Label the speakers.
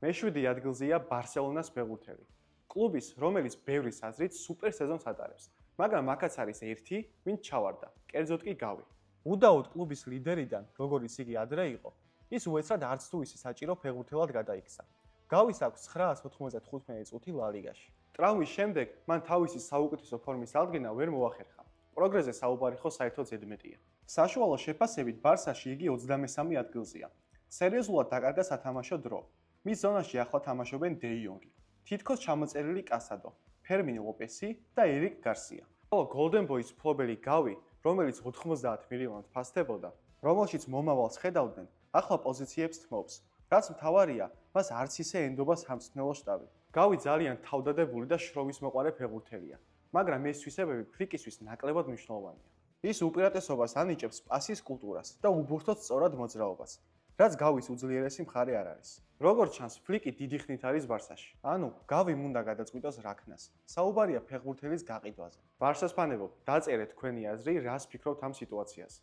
Speaker 1: მეშვიდე ადგილზეა ბარსელონას ფეხბურთელი. კლუბის, რომელიც ბევრის აზრით სუპერ სეზონს ატარებს, მაგრამ აქაც არის ერთი, ვინც ჩავარდა, კერძოდ კი გავი. უდაოდ კლუბის ლიდერიდან, როგორც იგი ადრე იყო, ის უეცრად არც თუ ისე საჭირო ფეხბურთელად გადაიქცა. გავის აქვს 995 წუთი ლა ლიგაში. ტრავმის შემდეგ მან თავისი საუკეთესო ფორმის აღდგენა ვერ მოახერხა. პროგრესზე საუბარი ხო საერთოდ ზედმეტია. საშუალო შეფასებით ბარსაში იგი 23 ადგილზეა. სერიოზულად დაკარგა სათამაშო დრო. მის ზონაში ახლა თამაშობენ დე იონგი, თითქოს ჩამოწერილი კასადო, ფერმინ ლოპესი და ერიკ გარსია. ხოლო გოლდენ ბოის მფლობელი გავი, რომელიც 90 მილიონად ფასდებოდა, რომელშიც მომავალს ხედავდნენ, ახლა პოზიციებს თმობს. რაც მთავარია, მას არც ისე ენდობა სამწვრთნელო შტაბი. გავი ძალიან თავდადებული და შრომისმოყვარე ფეხბურთელია, მაგრამ ეს თვისებები ფლიკისთვის ნაკლებად მნიშვნელოვანია. ის უპირატესობას ანიჭებს პასის კულტურას და უბურთოდ სწორად მოძრაობას, რაც გავის უძლიერესი მხარე არ არის. როგორც ჩანს, ფლიკი დიდი ხნით არის ბარსაში. ანუ, გავიმ უნდა გადაწყვიტოს რაქნას. საუბარია ფეხბურთელის გაყიდვაზე. ბარსას ფანებო, დაწერეთ თქვენი აზრი, რას ფიქრობთ ამ სიტუაციაზე.